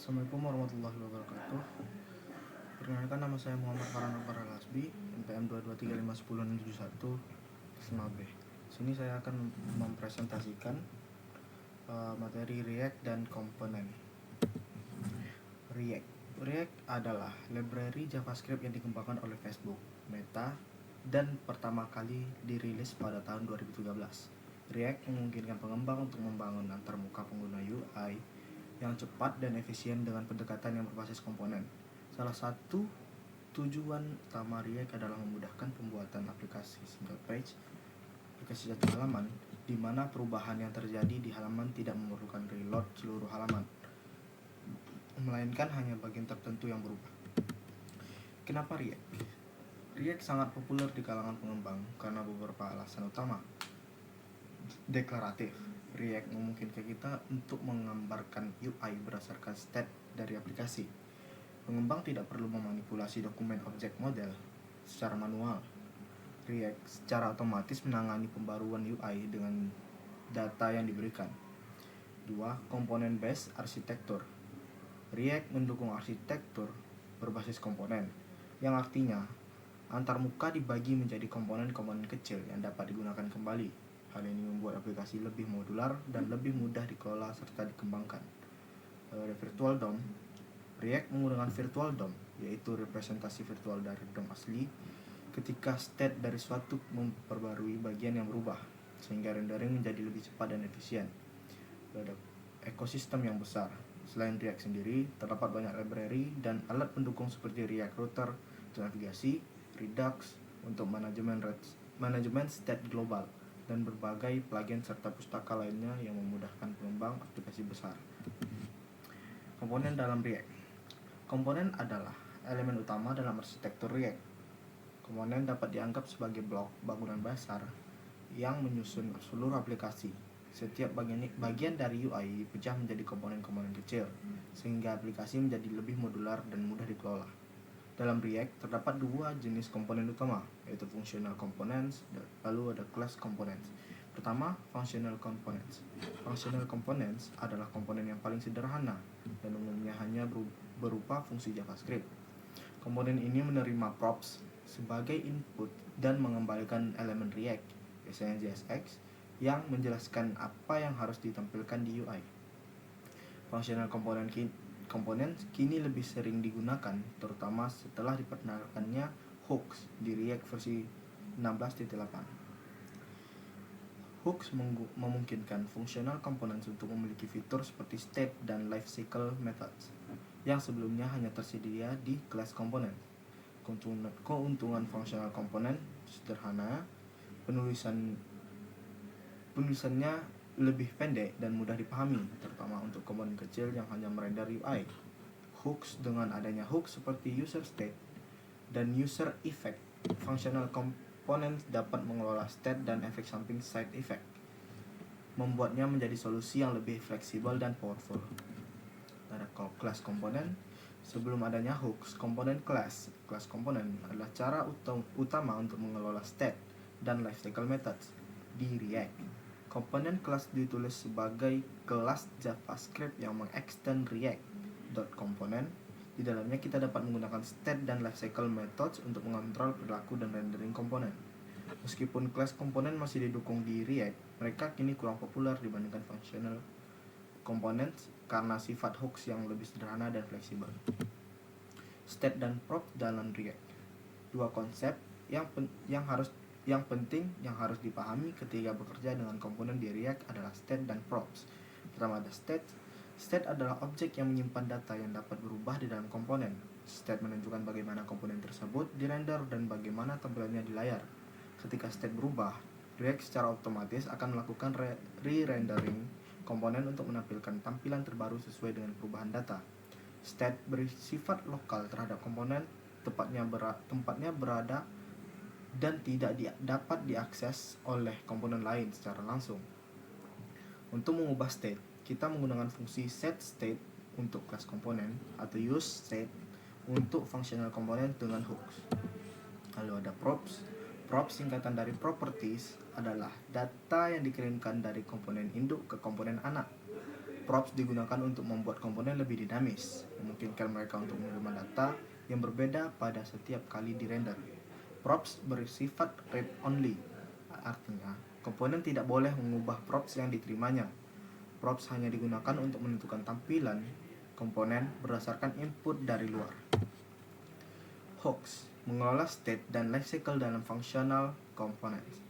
Assalamualaikum warahmatullahi wabarakatuh. Perkenalkan, nama saya Muhammad Farhan Akbar Al-Hasbi, NPM 2235106 SMA B. Sini saya akan mempresentasikan materi React dan komponen. React adalah library JavaScript yang dikembangkan oleh Facebook, Meta, dan pertama kali dirilis pada tahun 2013. React memungkinkan pengembang untuk membangun antarmuka pengguna UI yang cepat dan efisien dengan pendekatan yang berbasis komponen. Salah satu tujuan utama React adalah memudahkan pembuatan aplikasi single page, aplikasi satu halaman, di mana perubahan yang terjadi di halaman tidak memerlukan reload seluruh halaman, melainkan hanya bagian tertentu yang berubah. Kenapa React? React sangat populer di kalangan pengembang karena beberapa alasan utama. Deklaratif. React memungkinkan kita untuk menggambarkan UI berdasarkan state dari aplikasi. Pengembang tidak perlu memanipulasi dokumen objek model secara manual. React secara otomatis menangani pembaruan UI dengan data yang diberikan. 2. Komponen based arsitektur. React mendukung arsitektur berbasis komponen, yang artinya antarmuka dibagi menjadi komponen-komponen kecil yang dapat digunakan kembali. Hal ini membuat aplikasi lebih modular dan lebih mudah dikelola serta dikembangkan. Virtual DOM. React menggunakan virtual DOM, yaitu representasi virtual dari DOM asli, ketika state dari suatu memperbarui bagian yang berubah, sehingga rendering menjadi lebih cepat dan efisien. Ada ekosistem yang besar. Selain React sendiri, terdapat banyak library dan alat pendukung seperti React Router untuk navigasi, Redux untuk manajemen state global, dan berbagai plugin serta pustaka lainnya yang memudahkan pengembang aplikasi besar. Komponen dalam React. Komponen adalah elemen utama dalam arsitektur React. Komponen dapat dianggap sebagai blok bangunan dasar yang menyusun seluruh aplikasi. Setiap bagian dari UI dipecah menjadi komponen-komponen kecil, sehingga aplikasi menjadi lebih modular dan mudah dikelola. Dalam React terdapat dua jenis komponen utama, yaitu functional components, lalu ada class components. Pertama, functional components. Functional components adalah komponen yang paling sederhana dan umumnya hanya berupa fungsi JavaScript. Komponen ini menerima props sebagai input dan mengembalikan elemen React, biasanya JSX, yang menjelaskan apa yang harus ditampilkan di UI. Functional component kini lebih sering digunakan, terutama setelah diperkenalkannya hooks di React versi 16.8. Hooks memungkinkan functional components untuk memiliki fitur seperti state dan lifecycle methods yang sebelumnya hanya tersedia di class component. Keuntungan functional component sederhana, penulisannya lebih pendek dan mudah dipahami, terutama untuk komponen kecil yang hanya merender UI. Hooks dengan adanya hooks seperti user state dan user effect, functional components dapat mengelola state dan efek samping side effect, membuatnya menjadi solusi yang lebih fleksibel dan powerful. Ada class component. Sebelum adanya hooks, komponen class component adalah cara utama untuk mengelola state dan lifecycle methods di React. Komponen kelas ditulis sebagai kelas JavaScript yang mengextend React.component. Di dalamnya kita dapat menggunakan state dan lifecycle methods untuk mengontrol perilaku dan rendering komponen. Meskipun kelas komponen masih didukung di React, mereka kini kurang populer dibandingkan functional components karena sifat hooks yang lebih sederhana dan fleksibel. State dan prop dalam React. Dua konsep yang penting yang harus dipahami ketika bekerja dengan komponen di React adalah state dan props. Pertama ada state. State adalah objek yang menyimpan data yang dapat berubah di dalam komponen. State menunjukkan bagaimana komponen tersebut dirender dan bagaimana tampilannya di layar. Ketika state berubah, React secara otomatis akan melakukan re-rendering komponen untuk menampilkan tampilan terbaru sesuai dengan perubahan data. State bersifat lokal terhadap komponen, tempatnya berada dan tidak dapat diakses oleh komponen lain secara langsung. Untuk mengubah state, kita menggunakan fungsi setState untuk kelas komponen atau useState untuk functional component dengan hooks. Lalu ada props. Props singkatan dari properties adalah data yang dikirimkan dari komponen induk ke komponen anak. Props digunakan untuk membuat komponen lebih dinamis, memungkinkan mereka untuk menerima data yang berbeda pada setiap kali dirender. Props bersifat read-only, artinya komponen tidak boleh mengubah props yang diterimanya. Props hanya digunakan untuk menentukan tampilan komponen berdasarkan input dari luar. Hooks mengelola state dan lifecycle dalam functional components.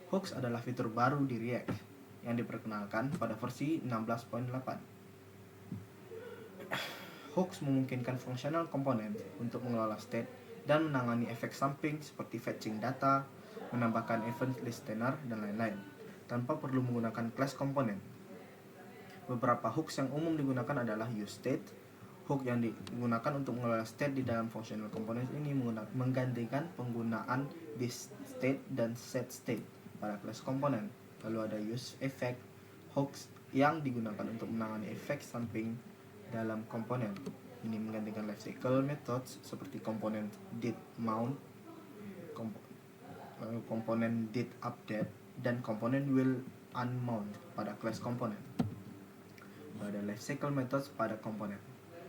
Hooks adalah fitur baru di React yang diperkenalkan pada versi 16.8. Hooks memungkinkan functional component untuk mengelola state dan menangani efek samping seperti fetching data, menambahkan event listener, dan lain-lain, tanpa perlu menggunakan class komponen. Beberapa hooks yang umum digunakan adalah useState. Hook yang digunakan untuk mengelola state di dalam functional components ini menggantikan penggunaan thisState dan setState pada class komponen. Lalu ada useEffect, hooks yang digunakan untuk menangani efek samping dalam komponen. Ini menggantikan lifecycle methods seperti komponen didMount, komponen didUpdate, dan komponen willUnMount pada class komponen. Ada lifecycle methods pada komponen.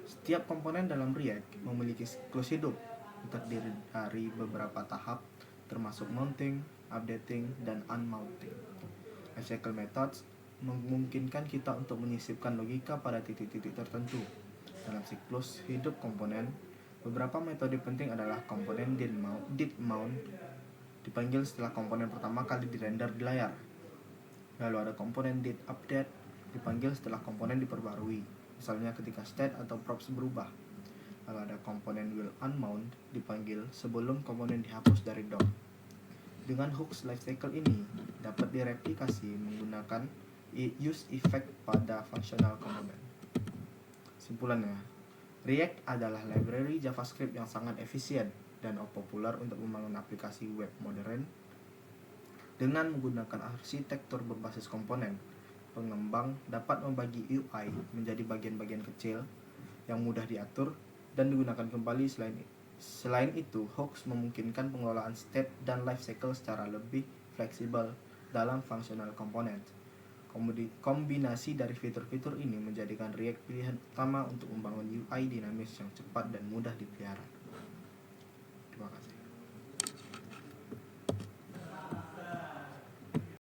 Setiap komponen dalam React memiliki siklus hidup terdiri dari beberapa tahap, termasuk mounting, updating, dan unmounting. Lifecycle methods memungkinkan kita untuk menyisipkan logika pada titik-titik tertentu. Dalam siklus hidup komponen, beberapa metode penting adalah komponen didMount dipanggil setelah komponen pertama kali dirender di layar. Lalu ada komponen didUpdate dipanggil setelah komponen diperbarui, misalnya ketika state atau props berubah. Lalu ada komponen willUnMount dipanggil sebelum komponen dihapus dari DOM. Dengan hooks lifecycle ini dapat direplikasi menggunakan useEffect pada functional component. Simpulannya, React adalah library JavaScript yang sangat efisien dan populer untuk membangun aplikasi web modern. Dengan menggunakan arsitektur berbasis komponen, pengembang dapat membagi UI menjadi bagian-bagian kecil yang mudah diatur dan digunakan kembali. Selain itu, hooks memungkinkan pengelolaan state dan lifecycle secara lebih fleksibel dalam functional component. Kombinasi dari fitur-fitur ini menjadikan React pilihan utama untuk membangun UI dinamis yang cepat dan mudah dipelihara. Terima kasih.